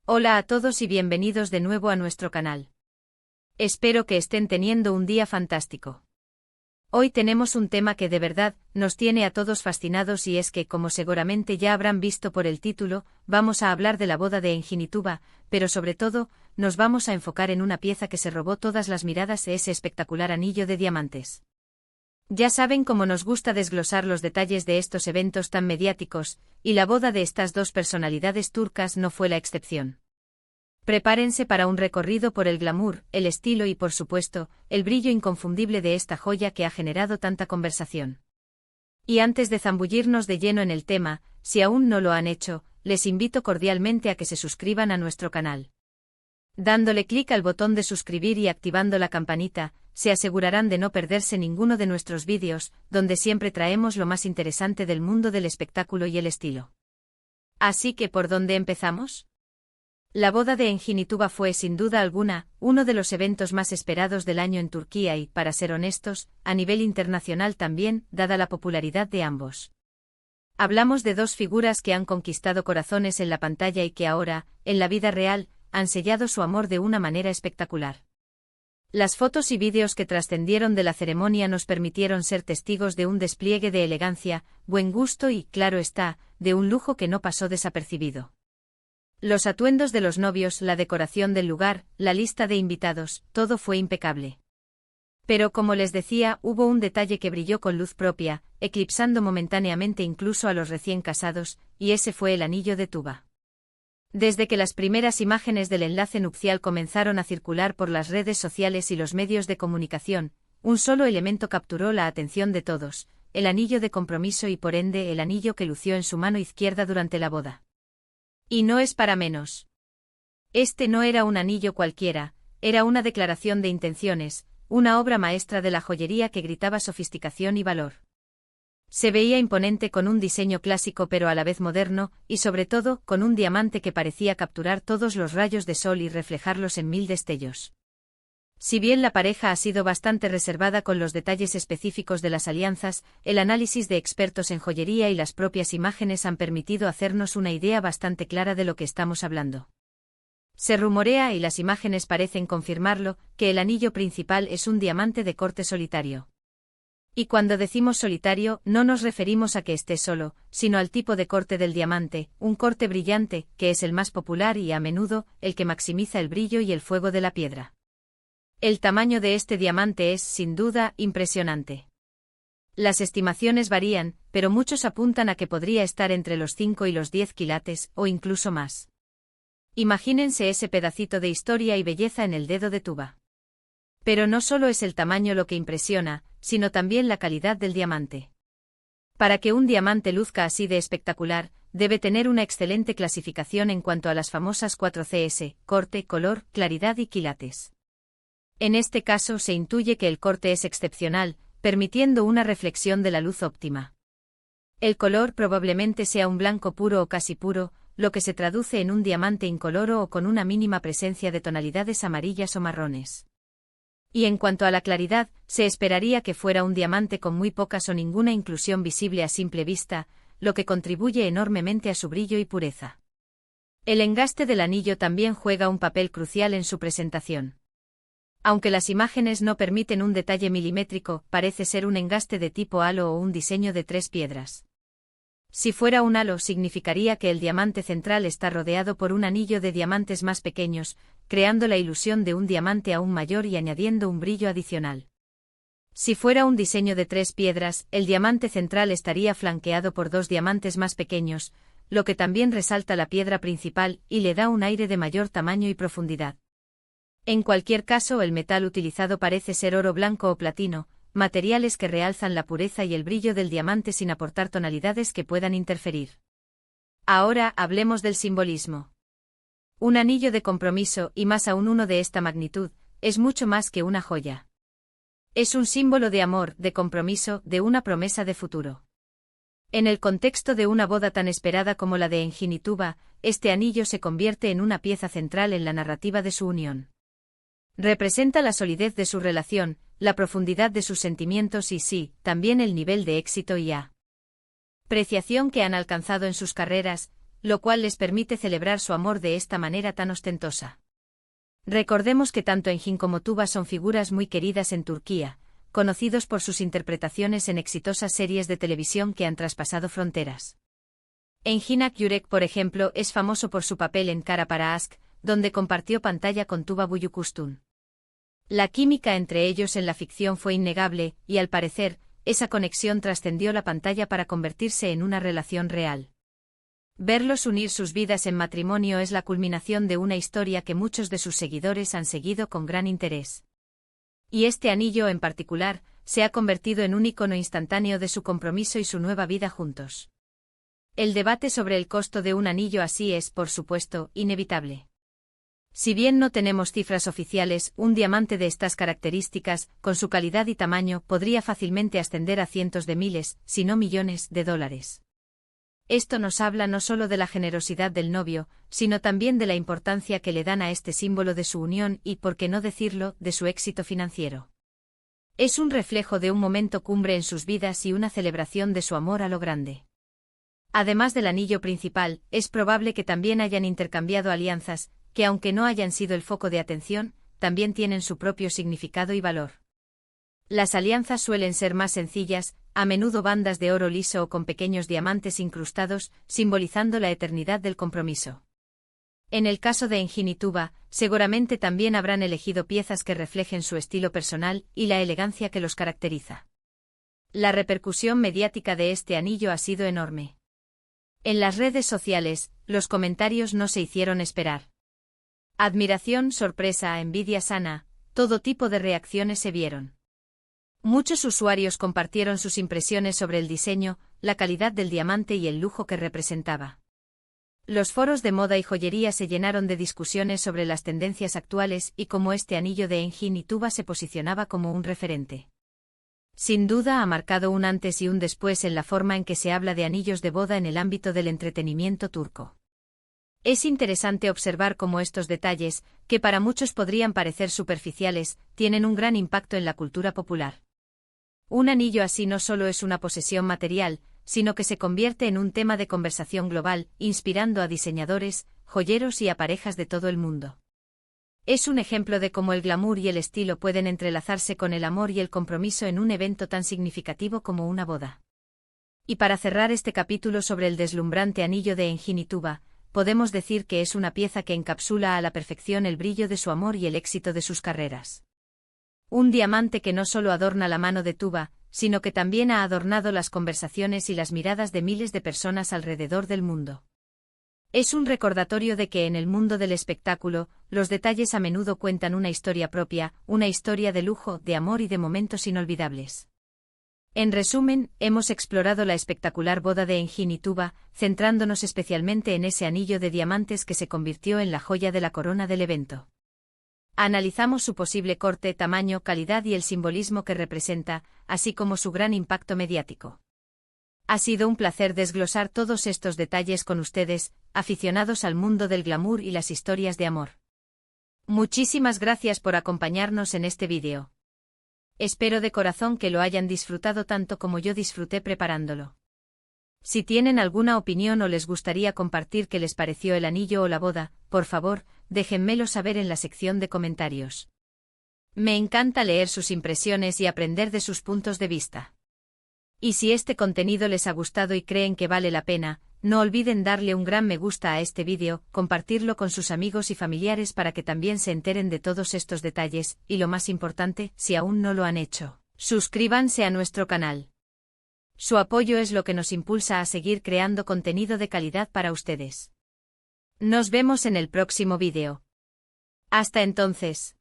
Hola a todos y bienvenidos de nuevo a nuestro canal. Espero que estén teniendo un día fantástico. Hoy tenemos un tema que de verdad nos tiene a todos fascinados y es que, como seguramente ya habrán visto por el título, vamos a hablar de la boda de Enginituba, pero sobre todo, nos vamos a enfocar en una pieza que se robó todas las miradas, ese espectacular anillo de diamantes. Ya saben cómo nos gusta desglosar los detalles de estos eventos tan mediáticos, y la boda de estas dos personalidades turcas no fue la excepción. Prepárense para un recorrido por el glamour, el estilo y, por supuesto, el brillo inconfundible de esta joya que ha generado tanta conversación. Y antes de zambullirnos de lleno en el tema, si aún no lo han hecho, les invito cordialmente a que se suscriban a nuestro canal. Dándole clic al botón de suscribir y activando la campanita, se asegurarán de no perderse ninguno de nuestros vídeos, donde siempre traemos lo más interesante del mundo del espectáculo y el estilo. Así que, ¿por dónde empezamos? La boda de Enginituba fue, sin duda alguna, uno de los eventos más esperados del año en Turquía y, para ser honestos, a nivel internacional también, dada la popularidad de ambos. Hablamos de dos figuras que han conquistado corazones en la pantalla y que ahora, en la vida real, han sellado su amor de una manera espectacular. Las fotos y vídeos que trascendieron de la ceremonia nos permitieron ser testigos de un despliegue de elegancia, buen gusto y, claro está, de un lujo que no pasó desapercibido. Los atuendos de los novios, la decoración del lugar, la lista de invitados, todo fue impecable. Pero como les decía, hubo un detalle que brilló con luz propia, eclipsando momentáneamente incluso a los recién casados, y ese fue el anillo de Tuba. Desde que las primeras imágenes del enlace nupcial comenzaron a circular por las redes sociales y los medios de comunicación, un solo elemento capturó la atención de todos: el anillo de compromiso y por ende el anillo que lució en su mano izquierda durante la boda. Y no es para menos. Este no era un anillo cualquiera, era una declaración de intenciones, una obra maestra de la joyería que gritaba sofisticación y valor. Se veía imponente con un diseño clásico pero a la vez moderno, y sobre todo, con un diamante que parecía capturar todos los rayos de sol y reflejarlos en mil destellos. Si bien la pareja ha sido bastante reservada con los detalles específicos de las alianzas, el análisis de expertos en joyería y las propias imágenes han permitido hacernos una idea bastante clara de lo que estamos hablando. Se rumorea, y las imágenes parecen confirmarlo, que el anillo principal es un diamante de corte solitario. Y cuando decimos solitario, no nos referimos a que esté solo, sino al tipo de corte del diamante, un corte brillante, que es el más popular y, a menudo, el que maximiza el brillo y el fuego de la piedra. El tamaño de este diamante es, sin duda, impresionante. Las estimaciones varían, pero muchos apuntan a que podría estar entre los 5 y los 10 quilates, o incluso más. Imagínense ese pedacito de historia y belleza en el dedo de Tuba. Pero no solo es el tamaño lo que impresiona, sino también la calidad del diamante. Para que un diamante luzca así de espectacular, debe tener una excelente clasificación en cuanto a las famosas 4CS, corte, color, claridad y quilates. En este caso se intuye que el corte es excepcional, permitiendo una reflexión de la luz óptima. El color probablemente sea un blanco puro o casi puro, lo que se traduce en un diamante incoloro o con una mínima presencia de tonalidades amarillas o marrones. Y en cuanto a la claridad, se esperaría que fuera un diamante con muy pocas o ninguna inclusión visible a simple vista, lo que contribuye enormemente a su brillo y pureza. El engaste del anillo también juega un papel crucial en su presentación. Aunque las imágenes no permiten un detalle milimétrico, parece ser un engaste de tipo halo o un diseño de 3 piedras. Si fuera un halo, significaría que el diamante central está rodeado por un anillo de diamantes más pequeños, creando la ilusión de un diamante aún mayor y añadiendo un brillo adicional. Si fuera un diseño de 3 piedras, el diamante central estaría flanqueado por 2 diamantes más pequeños, lo que también resalta la piedra principal y le da un aire de mayor tamaño y profundidad. En cualquier caso, el metal utilizado parece ser oro blanco o platino, materiales que realzan la pureza y el brillo del diamante sin aportar tonalidades que puedan interferir. Ahora hablemos del simbolismo. Un anillo de compromiso, y más aún uno de esta magnitud, es mucho más que una joya. Es un símbolo de amor, de compromiso, de una promesa de futuro. En el contexto de una boda tan esperada como la de Enginituba, este anillo se convierte en una pieza central en la narrativa de su unión. Representa la solidez de su relación, la profundidad de sus sentimientos y sí, también el nivel de éxito y apreciación que han alcanzado en sus carreras, lo cual les permite celebrar su amor de esta manera tan ostentosa. Recordemos que tanto Engin como Tuba son figuras muy queridas en Turquía, conocidos por sus interpretaciones en exitosas series de televisión que han traspasado fronteras. Engin Akyürek, por ejemplo, es famoso por su papel en Kara para Aşk, donde compartió pantalla con Tuba Büyüküstün. La química entre ellos en la ficción fue innegable, y al parecer, esa conexión trascendió la pantalla para convertirse en una relación real. Verlos unir sus vidas en matrimonio es la culminación de una historia que muchos de sus seguidores han seguido con gran interés. Y este anillo en particular, se ha convertido en un icono instantáneo de su compromiso y su nueva vida juntos. El debate sobre el costo de un anillo así es, por supuesto, inevitable. Si bien no tenemos cifras oficiales, un diamante de estas características, con su calidad y tamaño, podría fácilmente ascender a cientos de miles, si no millones, de dólares. Esto nos habla no solo de la generosidad del novio, sino también de la importancia que le dan a este símbolo de su unión y, por qué no decirlo, de su éxito financiero. Es un reflejo de un momento cumbre en sus vidas y una celebración de su amor a lo grande. Además del anillo principal, es probable que también hayan intercambiado alianzas, que aunque no hayan sido el foco de atención, también tienen su propio significado y valor. Las alianzas suelen ser más sencillas, a menudo bandas de oro liso o con pequeños diamantes incrustados, simbolizando la eternidad del compromiso. En el caso de Engin y Tuba, seguramente también habrán elegido piezas que reflejen su estilo personal y la elegancia que los caracteriza. La repercusión mediática de este anillo ha sido enorme. En las redes sociales, los comentarios no se hicieron esperar. Admiración, sorpresa, envidia sana, todo tipo de reacciones se vieron. Muchos usuarios compartieron sus impresiones sobre el diseño, la calidad del diamante y el lujo que representaba. Los foros de moda y joyería se llenaron de discusiones sobre las tendencias actuales y cómo este anillo de Engin y Tuba se posicionaba como un referente. Sin duda ha marcado un antes y un después en la forma en que se habla de anillos de boda en el ámbito del entretenimiento turco. Es interesante observar cómo estos detalles, que para muchos podrían parecer superficiales, tienen un gran impacto en la cultura popular. Un anillo así no solo es una posesión material, sino que se convierte en un tema de conversación global, inspirando a diseñadores, joyeros y a parejas de todo el mundo. Es un ejemplo de cómo el glamour y el estilo pueden entrelazarse con el amor y el compromiso en un evento tan significativo como una boda. Y para cerrar este capítulo sobre el deslumbrante anillo de Engin y Tuba, podemos decir que es una pieza que encapsula a la perfección el brillo de su amor y el éxito de sus carreras. Un diamante que no solo adorna la mano de Tuba, sino que también ha adornado las conversaciones y las miradas de miles de personas alrededor del mundo. Es un recordatorio de que en el mundo del espectáculo, los detalles a menudo cuentan una historia propia, una historia de lujo, de amor y de momentos inolvidables. En resumen, hemos explorado la espectacular boda de Engin y Tuba, centrándonos especialmente en ese anillo de diamantes que se convirtió en la joya de la corona del evento. Analizamos su posible corte, tamaño, calidad y el simbolismo que representa, así como su gran impacto mediático. Ha sido un placer desglosar todos estos detalles con ustedes, aficionados al mundo del glamour y las historias de amor. Muchísimas gracias por acompañarnos en este vídeo. Espero de corazón que lo hayan disfrutado tanto como yo disfruté preparándolo. Si tienen alguna opinión o les gustaría compartir qué les pareció el anillo o la boda, por favor, déjenmelo saber en la sección de comentarios. Me encanta leer sus impresiones y aprender de sus puntos de vista. Y si este contenido les ha gustado y creen que vale la pena, no olviden darle un gran me gusta a este vídeo, compartirlo con sus amigos y familiares para que también se enteren de todos estos detalles, y lo más importante, si aún no lo han hecho, suscríbanse a nuestro canal. Su apoyo es lo que nos impulsa a seguir creando contenido de calidad para ustedes. Nos vemos en el próximo vídeo. Hasta entonces.